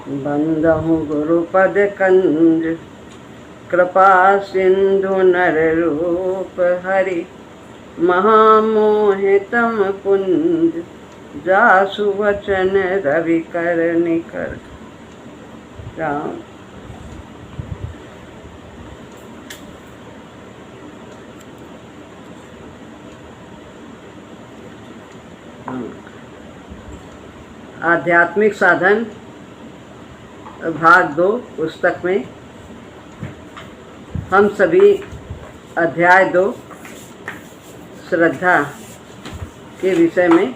बंदहु गुरुपद कंज कृपा सिंधु नर रूप हरि महामोहितम कुंज जासु वचन रवि कर निकर। राम। आध्यात्मिक साधन भाग 2 पुस्तक में हम सभी अध्याय 2 श्रद्धा के विषय में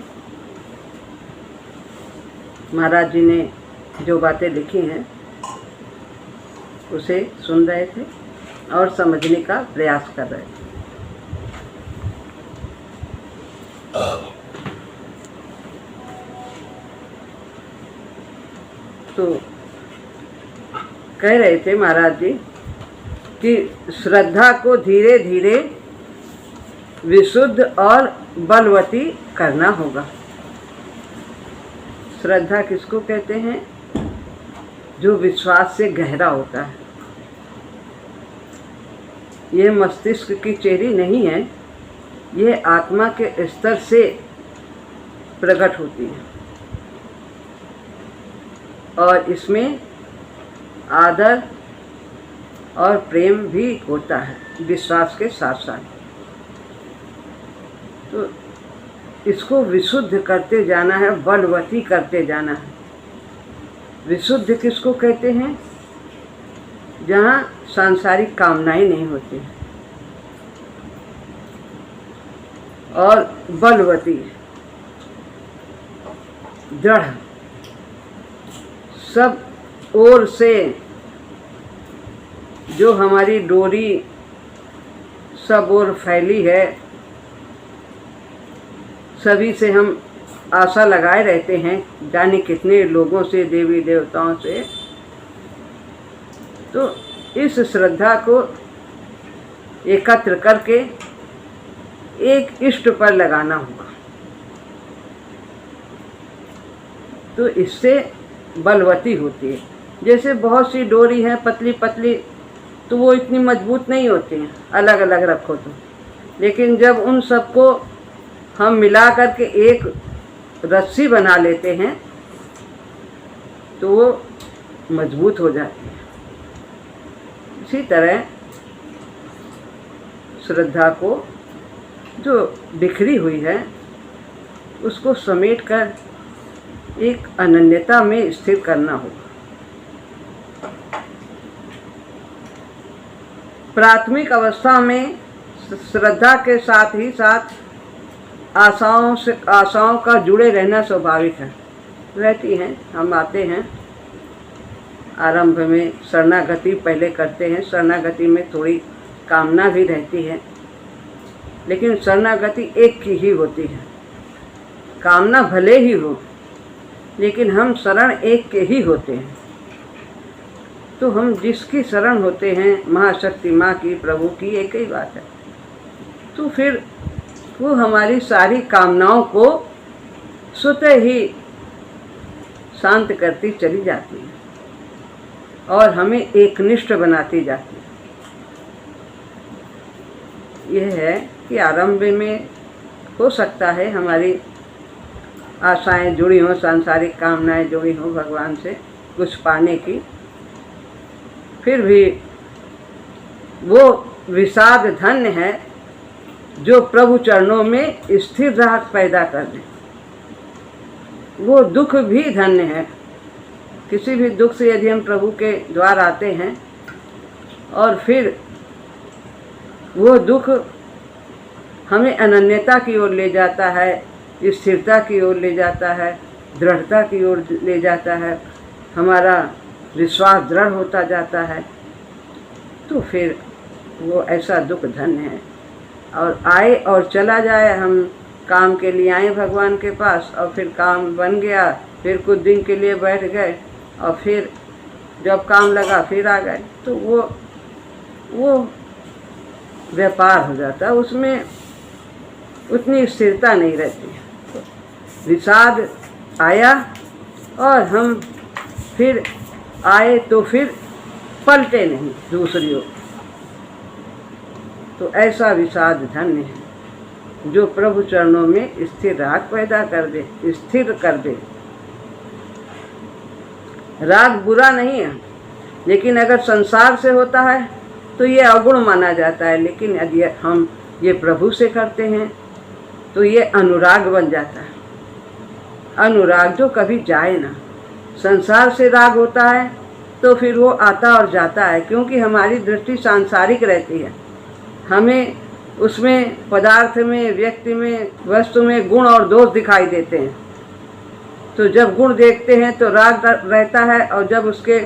महाराज जी ने जो बातें लिखी हैं उसे सुन रहे थे और समझने का प्रयास कर रहे थे। तो कह रहे थे महाराज जी कि श्रद्धा को धीरे धीरे विशुद्ध और बलवती करना होगा। श्रद्धा किसको कहते हैं? जो विश्वास से गहरा होता है। ये मस्तिष्क की चेरी नहीं है, ये आत्मा के स्तर से प्रकट होती है और इसमें आदर और प्रेम भी होता है विश्वास के साथ साथ। तो इसको विशुद्ध करते जाना है, बलवती करते जाना है। विशुद्ध किसको कहते हैं? जहाँ सांसारिक कामनाएं नहीं होती और बलवती दृढ़, सब ओर से जो हमारी डोरी सब ओर फैली है, सभी से हम आशा लगाए रहते हैं, जाने कितने लोगों से, देवी देवताओं से। तो इस श्रद्धा को एकत्र करके एक इष्ट पर लगाना होगा। तो इससे बलवती होती है। जैसे बहुत सी डोरी है पतली पतली, तो वो इतनी मजबूत नहीं होती हैं अलग अलग रखो तो, लेकिन जब उन सबको हम मिला करके एक रस्सी बना लेते हैं तो वो मजबूत हो जाती है। इसी तरह श्रद्धा को जो बिखरी हुई है उसको समेट कर एक अनन्यता में स्थिर करना होगा। प्राथमिक अवस्था में श्रद्धा के साथ ही साथ आशाओं का जुड़े रहना स्वाभाविक है, रहती हैं। हम आते हैं आरंभ में शरणागति पहले करते हैं, शरणागति में थोड़ी कामना भी रहती है, लेकिन शरणागति एक की ही होती है। कामना भले ही हो, लेकिन हम शरण एक के ही होते हैं। तो हम जिसकी शरण होते हैं, महाशक्ति माँ की, प्रभु की, एक ही बात है। तो फिर वो हमारी सारी कामनाओं को स्वतः ही शांत करती चली जाती है और हमें एकनिष्ठ बनाती जाती है। यह है कि आरंभ में हो सकता है हमारी आशाएं जुड़ी हों, सांसारिक कामनाएं जुड़ी हों भगवान से कुछ पाने की, फिर भी वो विषाद धन्य है जो प्रभु चरणों में स्थिर राहत पैदा कर दे। वो दुख भी धन्य है। किसी भी दुख से यदि हम प्रभु के द्वार आते हैं और फिर वो दुख हमें अनन्यता की ओर ले जाता है, स्थिरता की ओर ले जाता है, दृढ़ता की ओर ले जाता है, हमारा विश्वास दृढ़ होता जाता है, तो फिर वो ऐसा दुख धन्य है। और आए और चला जाए, हम काम के लिए आए भगवान के पास और फिर काम बन गया, फिर कुछ दिन के लिए बैठ गए और फिर जब काम लगा फिर आ गए, तो वो व्यापार हो जाता है, उसमें उतनी स्थिरता नहीं रहती। विषाद आया और हम फिर आए तो फिर पलटे नहीं दूसरी ओर। तो ऐसा विषाद धन्य है जो प्रभु चरणों में स्थिर राग पैदा कर दे, स्थिर कर दे। राग बुरा नहीं है, लेकिन अगर संसार से होता है तो ये अवगुण माना जाता है, लेकिन यदि हम ये प्रभु से करते हैं तो ये अनुराग बन जाता है। अनुराग जो कभी जाए ना। संसार से राग होता है तो फिर वो आता और जाता है, क्योंकि हमारी दृष्टि सांसारिक रहती है। हमें उसमें, पदार्थ में, व्यक्ति में, वस्तु में गुण और दोष दिखाई देते हैं। तो जब गुण देखते हैं तो राग रहता है, और जब उसके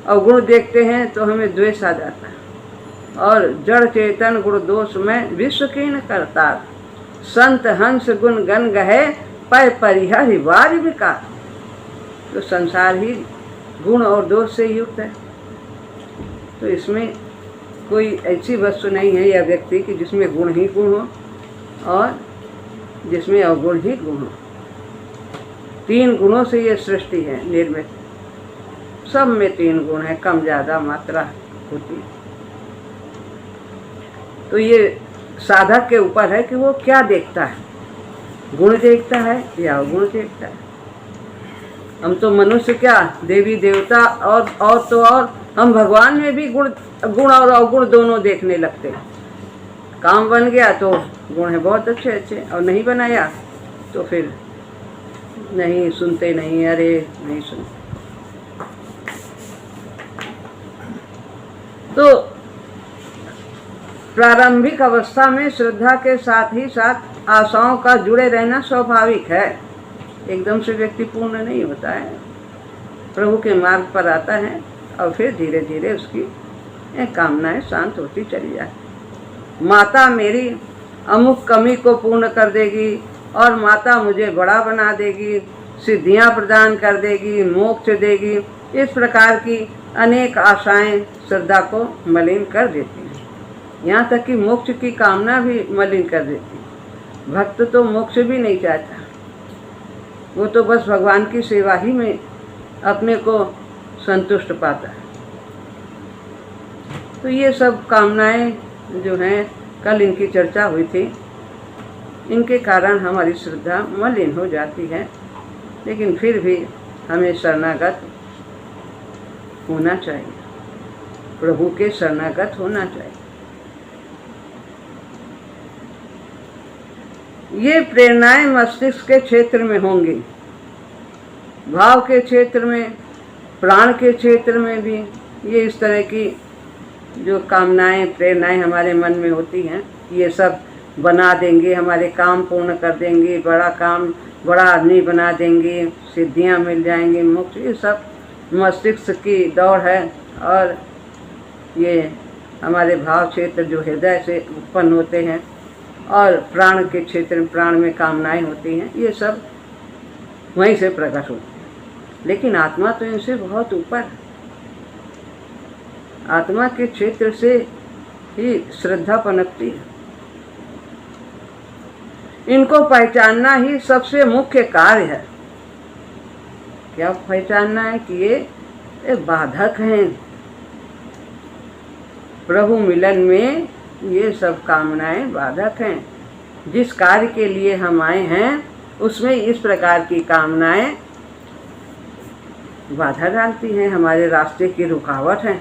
अवगुण देखते हैं तो हमें द्वेष आ जाता है। और जड़ चेतन गुण दोष में विश्व कीन करता, संत हंस गुण गन गहे पै परिहरि वारि विकार। तो संसार ही गुण और दोष से युक्त है। तो इसमें कोई ऐसी वस्तु नहीं है या व्यक्ति की जिसमें गुण ही गुण हो और जिसमें अवगुण ही गुण हो। 3 गुणों से ये सृष्टि है निर्मित। सब में 3 गुण है, कम ज़्यादा मात्रा होती है। तो ये साधक के ऊपर है कि वो क्या देखता है, गुण देखता है या अवगुण देखता है। हम तो मनुष्य क्या, देवी देवता और तो और हम भगवान में भी गुण और अवगुण दोनों देखने लगते हैं। काम बन गया तो गुण है बहुत अच्छे अच्छे, और नहीं बनाया तो फिर नहीं सुनते, नहीं, अरे नहीं सुनते। तो प्रारंभिक अवस्था में श्रद्धा के साथ ही साथ आशाओं का जुड़े रहना स्वाभाविक है। एकदम से व्यक्ति पूर्ण नहीं होता है, प्रभु के मार्ग पर आता है और फिर धीरे धीरे उसकी कामनाएं शांत होती चली जाती। माता मेरी अमुक कमी को पूर्ण कर देगी और माता मुझे बड़ा बना देगी, सिद्धियां प्रदान कर देगी, मोक्ष देगी, इस प्रकार की अनेक आशाएं श्रद्धा को मलिन कर देती हैं। यहाँ तक कि मोक्ष की कामना भी मलिन कर देती है। भक्त तो मोक्ष भी नहीं चाहता, वो तो बस भगवान की सेवा ही में अपने को संतुष्ट पाता है। तो ये सब कामनाएं जो हैं, कल इनकी चर्चा हुई थी, इनके कारण हमारी श्रद्धा मलिन हो जाती है। लेकिन फिर भी हमें शरणागत होना चाहिए, प्रभु के शरणागत होना चाहिए। ये प्रेरणाएं मस्तिष्क के क्षेत्र में होंगी, भाव के क्षेत्र में, प्राण के क्षेत्र में भी ये इस तरह की जो कामनाएं, प्रेरणाएं हमारे मन में होती हैं, ये सब बना देंगे, हमारे काम पूर्ण कर देंगे, बड़ा काम, बड़ा आदमी बना देंगे, सिद्धियां मिल जाएंगी, मोक्ष, ये सब मस्तिष्क की दौड़ है। और ये हमारे भाव क्षेत्र जो हृदय से उत्पन्न होते हैं और प्राण के क्षेत्र में, प्राण में कामनाएं होती हैं, ये सब वहीं से प्रकट होती हैं। लेकिन आत्मा तो इनसे बहुत ऊपर है। आत्मा के क्षेत्र से ही श्रद्धा पनपती है। इनको पहचानना ही सबसे मुख्य कार्य है। क्या पहचानना है कि ये बाधक हैं प्रभु मिलन में, ये सब कामनाएं बाधक हैं। जिस कार्य के लिए हम आए हैं उसमें इस प्रकार की कामनाएं बाधा डालती हैं, हमारे रास्ते की रुकावट हैं।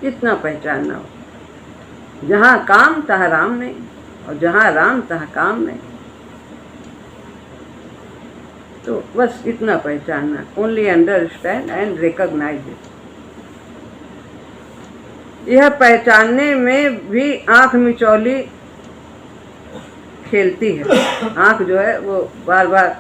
इतना पहचानना हो। जहाँ काम तहाँ राम नहीं, और जहाँ राम तहाँ काम नहीं। तो बस इतना पहचानना, only understand and recognise it. यह पहचानने में भी आँख मिचौली खेलती है। आँख जो है वो बार बार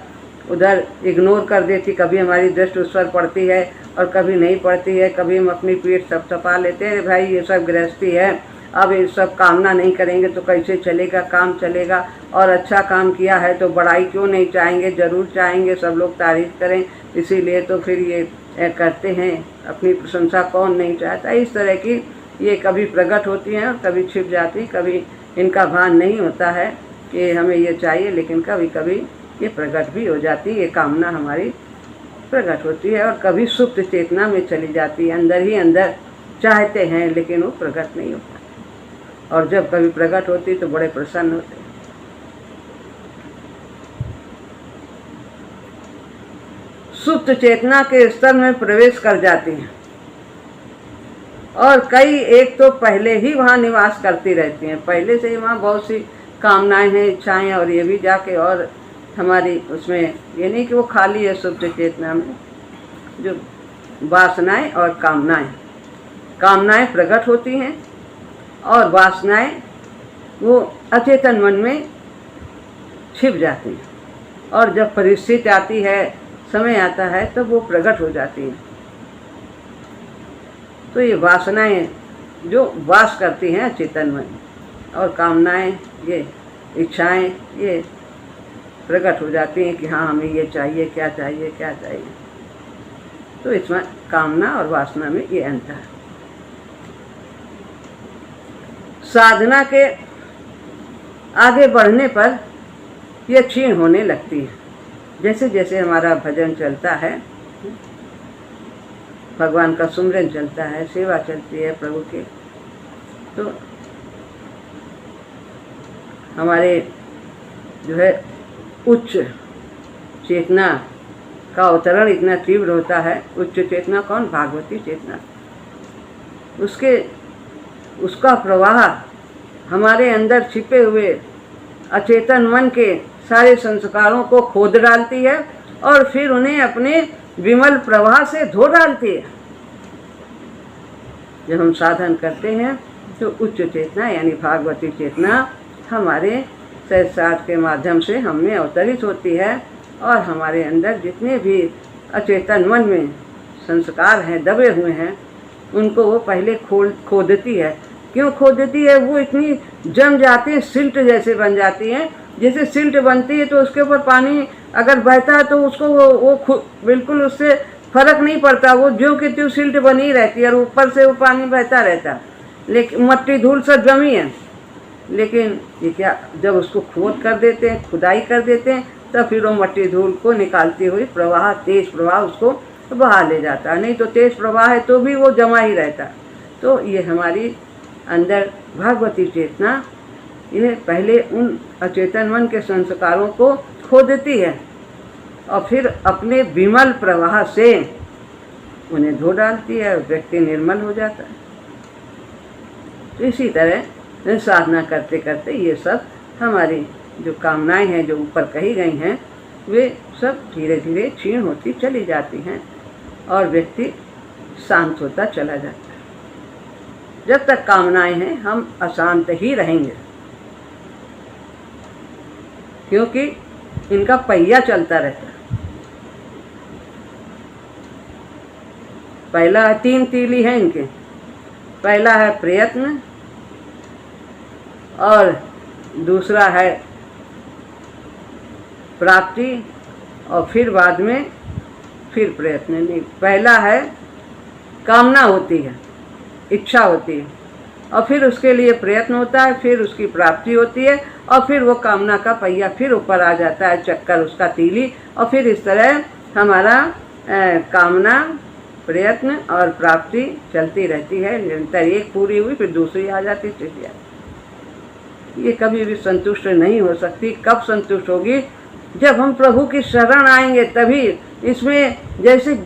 उधर इग्नोर कर देती, कभी हमारी दृष्टि उस पर पड़ती है और कभी नहीं पड़ती है। कभी हम अपनी पीठ थपथपा लेते हैं, भाई ये सब गृहस्थी है, अब ये सब कामना नहीं करेंगे तो कैसे चलेगा, काम चलेगा। और अच्छा काम किया है तो बड़ाई क्यों नहीं चाहेंगे, ज़रूर चाहेंगे, सब लोग तारीफ करें, इसीलिए तो फिर ये करते हैं। अपनी प्रशंसा कौन नहीं चाहता। इस तरह की ये कभी प्रकट होती हैं और कभी छिप जाती, कभी इनका भान नहीं होता है कि हमें ये चाहिए, लेकिन कभी कभी ये प्रकट भी हो जाती। ये कामना हमारी प्रकट होती है और कभी सुप्त चेतना में चली जाती है। अंदर ही अंदर चाहते हैं लेकिन वो प्रकट नहीं होता, और जब कभी प्रकट होती तो बड़े प्रसन्न होते हैं। सुप्त चेतना के स्तर में प्रवेश कर जाती हैं और कई एक तो पहले ही वहाँ निवास करती रहती हैं, पहले से ही वहाँ बहुत सी कामनाएं हैं, इच्छाएं, और ये भी जाके और हमारी उसमें ये नहीं कि वो खाली है। सुप्त चेतना में जो वासनाएं और कामनाएं प्रकट होती हैं और वासनाएं वो अचेतन मन में छिप जाती हैं, और जब परिस्थिति आती है, समय आता है, तब वो प्रकट हो जाती हैं। तो ये वासनाएं जो वास करती हैं अचेतन मन, और कामनाएं, ये इच्छाएं, ये प्रकट हो जाती हैं कि हाँ हमें ये चाहिए, क्या चाहिए, क्या चाहिए। तो इसमें कामना और वासना में ये अंतर है। साधना के आगे बढ़ने पर ये क्षीण होने लगती है। जैसे जैसे हमारा भजन चलता है, भगवान का सुमिरन चलता है, सेवा चलती है प्रभु की, तो हमारे जो है उच्च चेतना का अवतरण इतना तीव्र होता है। उच्च चेतना कौन? भागवती चेतना। उसका प्रवाह हमारे अंदर छिपे हुए अचेतन मन के सारे संस्कारों को खोद डालती है और फिर उन्हें अपने विमल प्रवाह से धो डालती है। जब हम साधन करते हैं तो उच्च चेतना यानी भागवती चेतना हमारे सहस्रार्थ के माध्यम से हम में अवतरित होती है, और हमारे अंदर जितने भी अचेतन मन में संस्कार हैं, दबे हुए हैं, उनको वो पहले खोदती है। क्यों खोदती है? वो इतनी जम जाती है, सिल्ट जैसे बन जाती हैं। जैसे सिल्ट बनती है तो उसके ऊपर पानी अगर बहता है तो उसको वो बिल्कुल उससे फर्क नहीं पड़ता, वो ज्यों की त्यों सिल्ट बनी रहती है और ऊपर से वो पानी बहता रहता है, लेकिन मट्टी धूल सब जमी है। लेकिन ये क्या, जब उसको खोद कर देते हैं, खुदाई कर देते हैं, तब फिर वो मट्टी धूल को निकालती हुई प्रवाह, तेज प्रवाह उसको बहा ले जाता है। नहीं तो तेज प्रवाह है तो भी वो जमा ही रहता है। तो ये हमारी अंदर भागवती चेतना यह पहले उन अचेतन मन के संस्कारों को खोदती है और फिर अपने विमल प्रवाह से उन्हें धो डालती है और व्यक्ति निर्मल हो जाता है। तो इसी तरह साधना करते करते ये सब हमारी जो कामनाएं हैं जो ऊपर कही गई हैं, वे सब धीरे धीरे क्षीण होती चली जाती हैं और व्यक्ति शांत होता चला जाता है। जब तक कामनाएं हैं हम अशांत ही रहेंगे, क्योंकि इनका पहिया चलता रहता है। पहला है, 3 तीली है इनके। पहला है प्रयत्न, और दूसरा है प्राप्ति, और फिर बाद में फिर प्रयत्न। नहीं, पहला है कामना होती है, इच्छा होती है, और फिर उसके लिए प्रयत्न होता है, फिर उसकी प्राप्ति होती है, और फिर वो कामना का पहिया फिर ऊपर आ जाता है, चक्कर उसका तीली, और फिर इस तरह हमारा कामना, प्रयत्न और प्राप्ति चलती रहती है निरंतर। एक पूरी हुई फिर दूसरी आ जाती, तीसरी आ जाती। ये कभी भी संतुष्ट नहीं हो सकती। कब संतुष्ट होगी? जब हम प्रभु की शरण आएंगे तभी। इसमें जैसे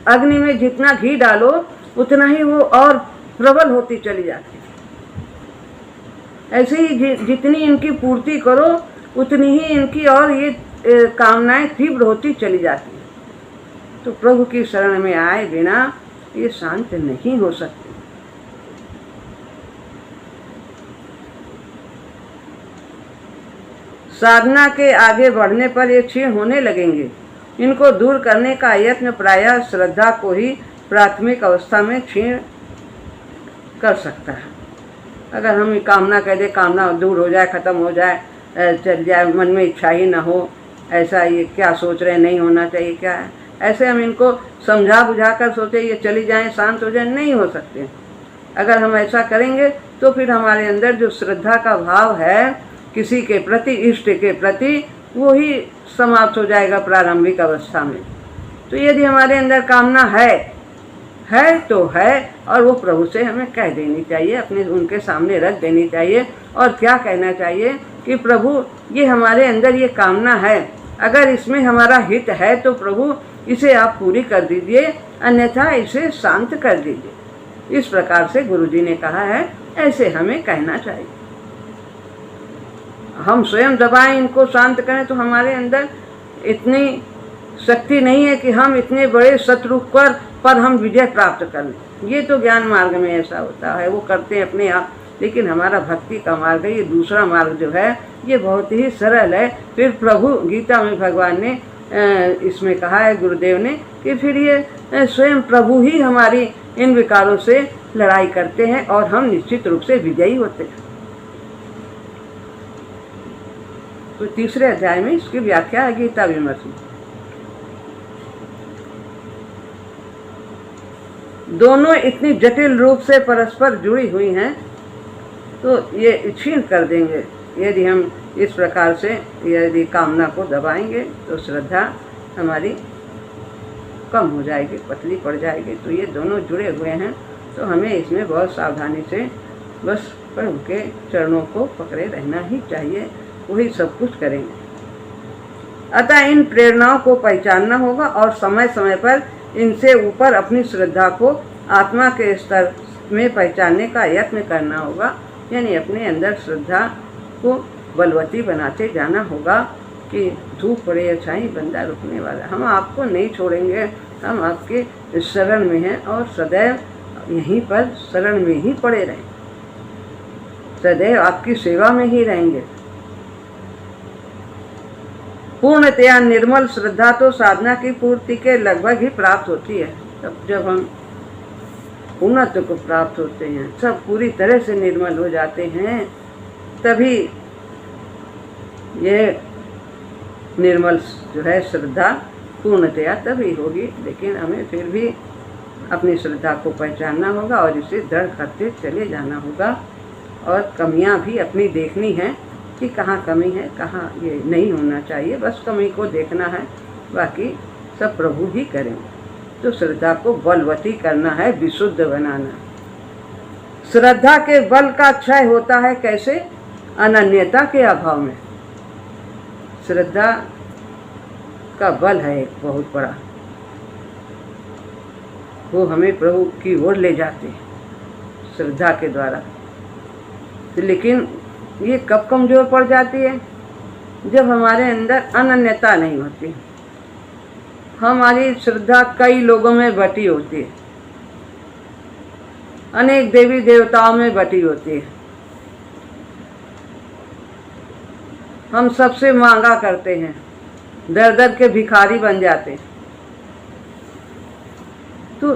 अग्नि में जितना घी डालो उतना ही वो और प्रबल होती चली जाती है। ऐसे ही जितनी इनकी पूर्ति करो उतनी ही इनकी और ये कामनाएं तीव्र होती चली जाती हैं। तो प्रभु की शरण में आए बिना ये शांत नहीं हो सकते। साधना के आगे बढ़ने पर ये क्षीण होने लगेंगे। इनको दूर करने का यत्न प्रायः श्रद्धा को ही प्राथमिक अवस्था में क्षीण कर सकता है। अगर हम कामना कह दे, कामना दूर हो जाए, ख़त्म हो जाए, चल जाए, मन में इच्छा ही ना हो, ऐसा ये क्या सोच रहे, नहीं होना चाहिए, क्या है, ऐसे हम इनको समझा बुझा कर सोचे ये चली जाएं, शांत हो जाए, नहीं हो सकते। अगर हम ऐसा करेंगे तो फिर हमारे अंदर जो श्रद्धा का भाव है किसी के प्रति, इष्ट के प्रति, वो ही समाप्त हो जाएगा प्रारंभिक अवस्था में। तो यदि हमारे अंदर कामना है तो है, और वो प्रभु से हमें कह देनी चाहिए, अपने उनके सामने रख देनी चाहिए। और क्या कहना चाहिए कि प्रभु ये हमारे अंदर ये कामना है, अगर इसमें हमारा हित है तो प्रभु इसे आप पूरी कर दीजिए, अन्यथा इसे शांत कर दीजिए। इस प्रकार से गुरुजी ने कहा है, ऐसे हमें कहना चाहिए। हम स्वयं दबाएं, इनको शांत करें, तो हमारे अंदर इतनी शक्ति नहीं है कि हम इतने बड़े शत्रु पर हम विजय प्राप्त कर लें। ये तो ज्ञान मार्ग में ऐसा होता है, वो करते हैं अपने आप, लेकिन हमारा भक्ति का मार्ग है, ये दूसरा मार्ग जो है ये बहुत ही सरल है। फिर प्रभु गीता में भगवान ने इसमें कहा है, गुरुदेव ने, कि फिर ये स्वयं प्रभु ही हमारी इन विकारों से लड़ाई करते हैं और हम निश्चित रूप से विजयी होते हैं। तो तीसरे अध्याय में इसकी व्याख्या है गीता विमर्श में। दोनों इतनी जटिल रूप से परस्पर जुड़ी हुई हैं, तो ये क्षीण कर देंगे यदि हम इस प्रकार से यदि कामना को दबाएंगे, तो श्रद्धा हमारी कम हो जाएगी, पतली पड़ जाएगी। तो ये दोनों जुड़े हुए हैं, तो हमें इसमें बहुत सावधानी से बस प्रभु के चरणों को पकड़े रहना ही चाहिए, वही सब कुछ करेंगे। अतः इन प्रेरणाओं को पहचानना होगा और समय समय पर इनसे ऊपर अपनी श्रद्धा को आत्मा के स्तर में पहचानने का यत्न करना होगा, यानी अपने अंदर श्रद्धा को बलवती बनाते जाना होगा कि धूप पड़े या छाई बंदा रुकने वाला। हम आपको नहीं छोड़ेंगे, हम आपके शरण में हैं और सदैव यहीं पर शरण में ही पड़े रहें, सदैव आपकी सेवा में ही रहेंगे। पूर्णतया निर्मल श्रद्धा तो साधना की पूर्ति के लगभग ही प्राप्त होती है। तब जब हम पूर्णत्व को प्राप्त होते हैं, सब पूरी तरह से निर्मल हो जाते हैं, तभी ये निर्मल जो है श्रद्धा पूर्णतया तभी होगी। लेकिन हमें फिर भी अपनी श्रद्धा को पहचानना होगा और इसे दृढ़ करते चले जाना होगा, और कमियां भी अपनी देखनी है कि कहाँ कमी है, कहाँ ये नहीं होना चाहिए, बस कमी को देखना है, बाकी सब प्रभु ही करेंगे। तो श्रद्धा को बलवती करना है, विशुद्ध बनाना। श्रद्धा के बल का क्षय होता है कैसे? अनन्यता के अभाव में। श्रद्धा का बल है एक बहुत बड़ा, वो हमें प्रभु की ओर ले जाते हैं श्रद्धा के द्वारा। लेकिन ये कब कमजोर पड़ जाती है? जब हमारे अंदर अनन्यता नहीं होती, हमारी श्रद्धा कई लोगों में बटी होती है, अनेक देवी देवताओं में बटी होती है, हम सबसे मांगा करते हैं, दर दर के भिखारी बन जाते हैं। तो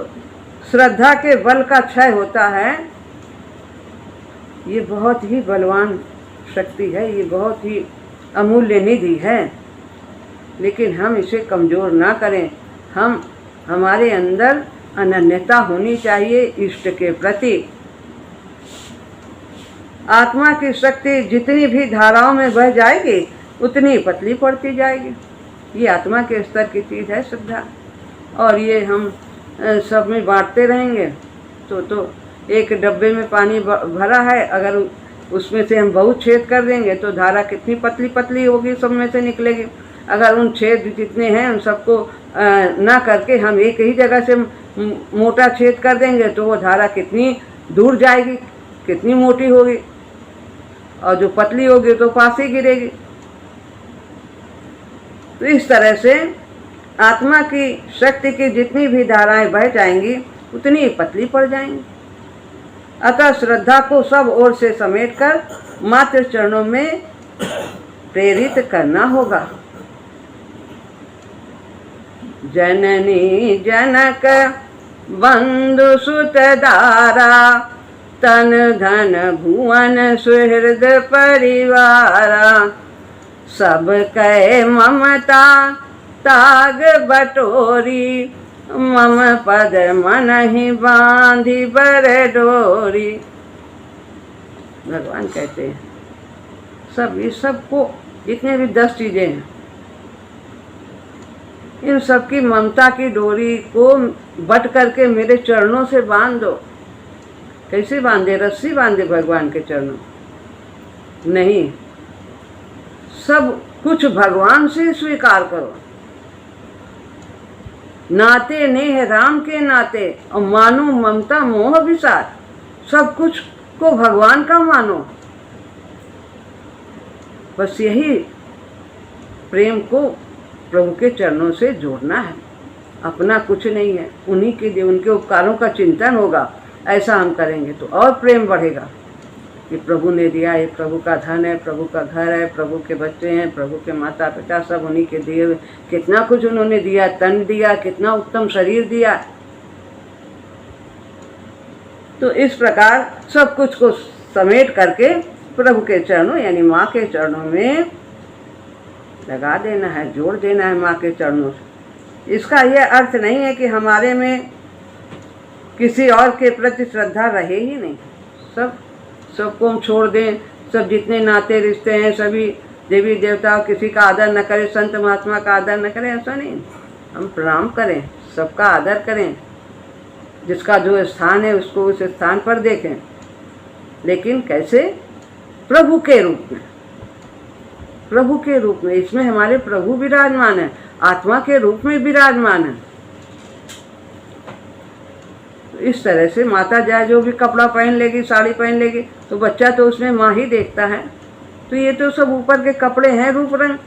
श्रद्धा के बल का क्षय होता है, ये बहुत ही बलवान शक्ति है, ये बहुत ही अमूल्य निधि है, लेकिन हम इसे कमज़ोर ना करें। हमारे अंदर अनन्यता होनी चाहिए इष्ट के प्रति। आत्मा की शक्ति जितनी भी धाराओं में बह जाएगी उतनी पतली पड़ती जाएगी। ये आत्मा के स्तर की चीज़ है श्रद्धा, और ये हम सब में बांटते रहेंगे तो एक डब्बे में पानी भरा है, अगर उसमें से हम बहुत छेद कर देंगे तो धारा कितनी पतली पतली होगी, सब में से निकलेगी। अगर उन छेद जितने हैं उन सबको ना करके हम एक ही जगह से मोटा छेद कर देंगे तो वो धारा कितनी दूर जाएगी, कितनी मोटी होगी, और जो पतली होगी तो पास ही गिरेगी। तो इस तरह से आत्मा की शक्ति की जितनी भी धाराएं बह जाएंगी उतनी पतली पड़ जाएंगी। अतः श्रद्धा को सब ओर से समेटकर मात्र चरणों में प्रेरित करना होगा। जननी जनक बंधु सुत दारा, तन धन भुवन सुहृद परिवारा, सब कहे ममता ताग बटोरी, मम पद मन ही बांधी बर डोरी। भगवान कहते हैं सब, ये सबको जितने भी 10 चीजें हैं, इन सब की ममता की डोरी को बट करके मेरे चरणों से बांध दो। कैसे बांधे? रस्सी बांधे भगवान के चरणों? नहीं, सब कुछ भगवान से स्वीकार करो। नाते नेह राम के नाते और मानो ममता मोह विसार। सब कुछ को भगवान का मानो। बस यही प्रेम को प्रभु के चरणों से जोड़ना है। अपना कुछ नहीं है, उन्हीं के लिए उनके उपकारों का चिंतन होगा। ऐसा हम करेंगे तो और प्रेम बढ़ेगा कि प्रभु ने दिया, ये प्रभु का धन है, प्रभु का घर है, प्रभु के बच्चे हैं, प्रभु के माता पिता सब उन्हीं के दिए हुए। कितना कुछ उन्होंने दिया, तन दिया, कितना उत्तम शरीर दिया। तो इस प्रकार सब कुछ को समेट करके प्रभु के चरणों यानी माँ के चरणों में लगा देना है, जोड़ देना है माँ के चरणों से। इसका यह अर्थ नहीं है कि हमारे में किसी और के प्रति श्रद्धा रहे ही नहीं। सबको हम छोड़ दें, सब जितने नाते रिश्ते हैं सभी देवी देवताओं, किसी का आदर न करें, संत महात्मा का आदर न करें, ऐसा नहीं। हम प्रणाम करें, सबका आदर करें, जिसका जो स्थान है उसको उस स्थान पर देखें, लेकिन कैसे? प्रभु के रूप में। प्रभु के रूप में, इसमें हमारे प्रभु विराजमान है, आत्मा के रूप में विराजमान है। इस तरह से माता जाए जो भी कपड़ा पहन लेगी, साड़ी पहन लेगी, तो बच्चा तो उसमें माँ ही देखता है। तो ये तो सब ऊपर के कपड़े हैं, रूप रंग।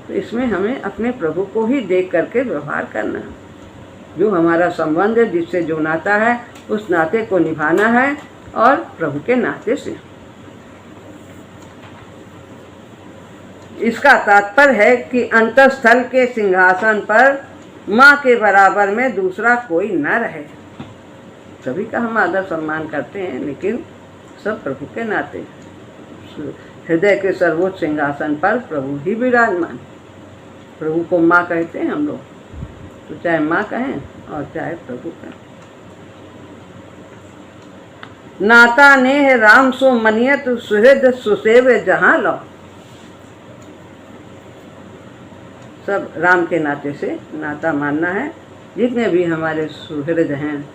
तो इसमें हमें अपने प्रभु को ही देख करके व्यवहार करना है। जो हमारा संबंध है, जिससे जो नाता है, उस नाते को निभाना है और प्रभु के नाते से। इसका तात्पर्य है कि अंतस्थल के सिंहासन पर माँ के बराबर में दूसरा कोई न रहे। सभी का हम आदर सम्मान करते हैं, लेकिन सब प्रभु के नाते। हृदय के सर्वोच्च सिंहासन पर प्रभु ही विराजमान। प्रभु को माँ कहते हैं हम लोग, तो चाहे माँ कहें और चाहे प्रभु कहें। नाता नेह राम सो मनियत सुहृद सुसेव जहाँ लो। सब राम के नाते से नाता मानना है। जितने भी हमारे सुहृद हैं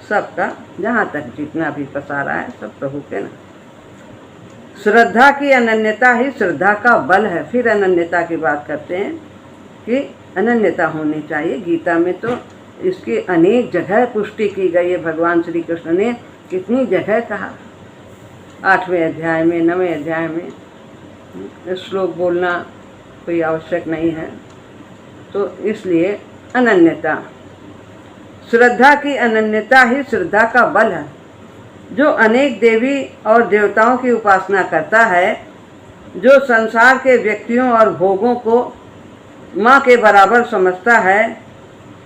सबका, जहाँ तक जितना भी पसारा है, सब प्रभु के नाते। श्रद्धा की अनन्यता ही श्रद्धा का बल है। फिर अनन्यता की बात करते हैं कि अनन्यता होनी चाहिए। गीता में तो इसकी अनेक जगह पुष्टि की गई है। भगवान श्री कृष्ण ने कितनी जगह कहा, 8वें अध्याय में, 9वें अध्याय में। श्लोक बोलना कोई आवश्यक नहीं है। तो इसलिए अनन्यता, श्रद्धा की अनन्यता ही श्रद्धा का बल है। जो अनेक देवी और देवताओं की उपासना करता है, जो संसार के व्यक्तियों और भोगों को माँ के बराबर समझता है,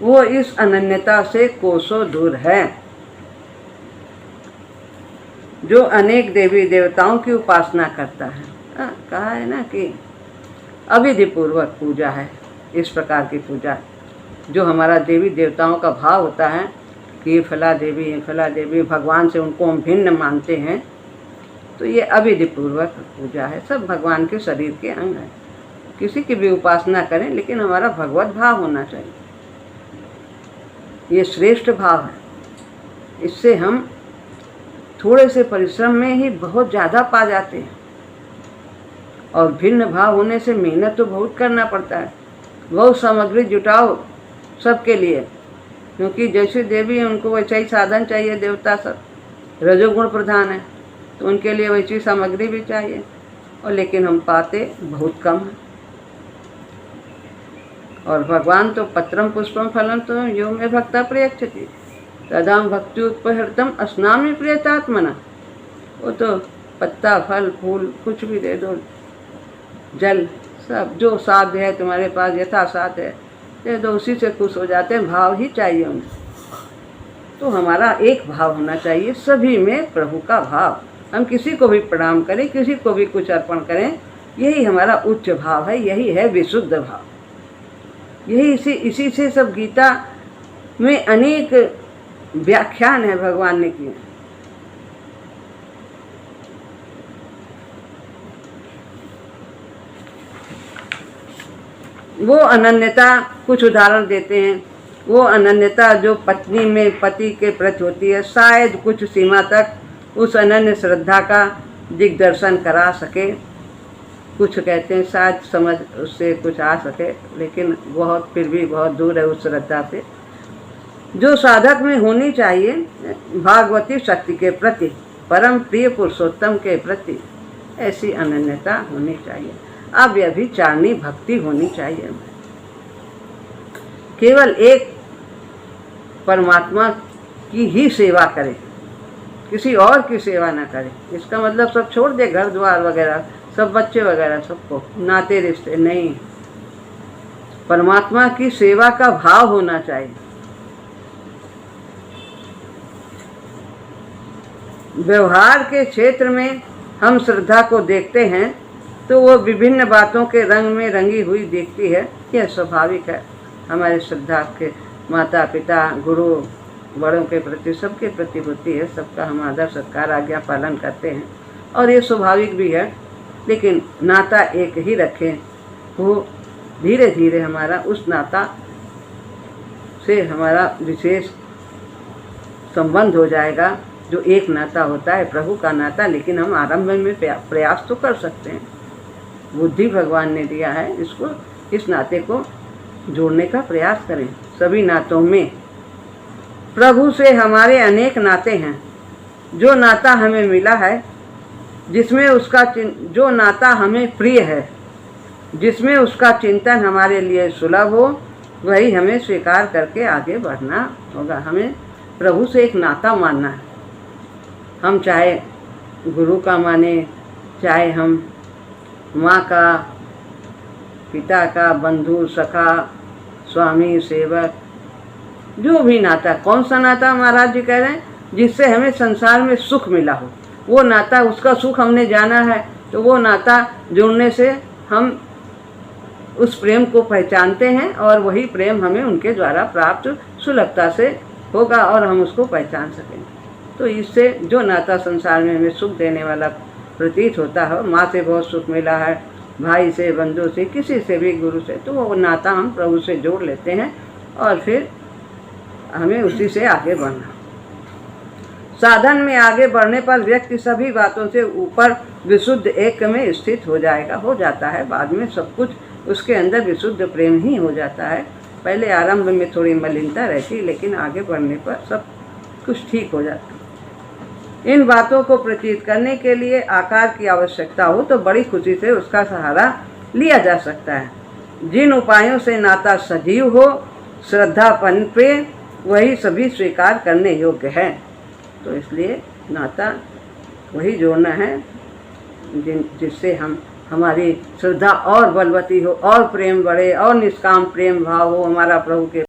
वो इस अनन्यता से कोसों दूर है। जो अनेक देवी देवताओं की उपासना करता है, कहा है ना कि अविधि पूर्वक पूजा है। इस प्रकार की पूजा जो हमारा देवी देवताओं का भाव होता है कि ये फला देवी, ये फला देवी, भगवान से उनको हम भिन्न मानते हैं, तो ये अविधि पूर्वक पूजा है। सब भगवान के शरीर के अंग हैं। किसी की भी उपासना करें, लेकिन हमारा भगवत भाव होना चाहिए। ये श्रेष्ठ भाव है। इससे हम थोड़े से परिश्रम में ही बहुत ज़्यादा पा जाते हैं। और भिन्न भाव होने से मेहनत तो बहुत करना पड़ता है। बहुत सामग्री जुटाओ सबके लिए, क्योंकि जैसे देवी है उनको वैसा ही साधन चाहिए। देवता सब रजोगुण प्रधान है, तो उनके लिए वैसी सामग्री भी चाहिए। और लेकिन हम पाते बहुत कम है। और भगवान तो पत्रम पुष्पम फलम तो यो में भक्ता प्रयच्छति तदाम भक्ति उत्पहृतम अस्नामि प्रियतात्मना। वो तो पत्ता, फल, फूल कुछ भी दे दो, जल, सब जो साध्य है तुम्हारे पास, यथा साध्य है दे दो, उसी से खुश हो जाते हैं। भाव ही चाहिए उनको। तो हमारा एक भाव होना चाहिए, सभी में प्रभु का भाव। हम किसी को भी प्रणाम करें, किसी को भी कुछ अर्पण करें, यही हमारा उच्च भाव है, यही है विशुद्ध भाव। यही इसी से सब गीता में अनेक व्याख्यान है भगवान ने किए। वो अनन्यता कुछ उदाहरण देते हैं। वो अनन्यता जो पत्नी में पति के प्रति होती है, शायद कुछ सीमा तक उस अनन्य श्रद्धा का दिग्दर्शन करा सके। कुछ कहते हैं शायद समझ उससे कुछ आ सके, लेकिन बहुत फिर भी बहुत दूर है उस श्रद्धा से जो साधक में होनी चाहिए। भागवती शक्ति के प्रति, परम प्रिय पुरुषोत्तम के प्रति ऐसी अनन्यता होनी चाहिए। अब व्यभिचारिणी भक्ति होनी चाहिए। केवल एक परमात्मा की ही सेवा करें, किसी और की सेवा ना करें। इसका मतलब सब छोड़ दे, घर द्वार वगैरह सब, बच्चे वगैरह सबको, नाते रिश्ते नहीं। परमात्मा की सेवा का भाव होना चाहिए। व्यवहार के क्षेत्र में हम श्रद्धा को देखते हैं तो वो विभिन्न बातों के रंग में रंगी हुई दिखती है। यह स्वाभाविक है। हमारे श्रद्धा के माता पिता गुरु बड़ों के प्रति, सबके प्रति होती है। सबका हम आदर सत्कार आज्ञा पालन करते हैं और ये स्वाभाविक भी है। लेकिन नाता एक ही रखें, वो धीरे धीरे हमारा उस नाता से हमारा विशेष संबंध हो जाएगा जो एक नाता होता है, प्रभु का नाता। लेकिन हम आरंभ में प्रयास तो कर सकते हैं। बुद्धि भगवान ने दिया है, इसको, इस नाते को जोड़ने का प्रयास करें। सभी नातों में प्रभु से हमारे अनेक नाते हैं। जो नाता हमें मिला है, जिसमें उसका जो नाता हमें प्रिय है, जिसमें उसका चिंतन हमारे लिए सुलभ हो, वही हमें स्वीकार करके आगे बढ़ना होगा। हमें प्रभु से एक नाता मानना है। हम चाहे गुरु का माने, चाहे हम माँ का, पिता का, बंधु सखा, स्वामी सेवक, जो भी नाता, कौन सा नाता महाराज जी कह रहे हैं, जिससे हमें संसार में सुख मिला हो, वो नाता, उसका सुख हमने जाना है तो वो नाता जुड़ने से हम उस प्रेम को पहचानते हैं और वही प्रेम हमें उनके द्वारा प्राप्त सुलभता से होगा और हम उसको पहचान सकेंगे। तो इससे जो नाता संसार में हमें सुख देने वाला प्रतीत होता है, माँ से बहुत सुख मिला है, भाई से, बंधु से, किसी से भी, गुरु से, तो वो नाता हम प्रभु से जोड़ लेते हैं और फिर हमें उसी से आगे बढ़ना। साधन में आगे बढ़ने पर व्यक्ति सभी बातों से ऊपर विशुद्ध एक में स्थित हो जाता है। बाद में सब कुछ उसके अंदर विशुद्ध प्रेम ही हो जाता है। पहले आरंभ में थोड़ी मलिनता रहती, लेकिन आगे बढ़ने पर सब कुछ ठीक हो जाता है। इन बातों को प्रतीत करने के लिए आकार की आवश्यकता हो तो बड़ी खुशी से उसका सहारा लिया जा सकता है। जिन उपायों से नाता सजीव हो, श्रद्धा पनपे, वही सभी स्वीकार करने योग्य है। तो इसलिए नाता वही जोड़ना है जिससे हमारी श्रद्धा और बलवती हो और प्रेम बढ़े और निष्काम प्रेम भाव हो हमारा प्रभु के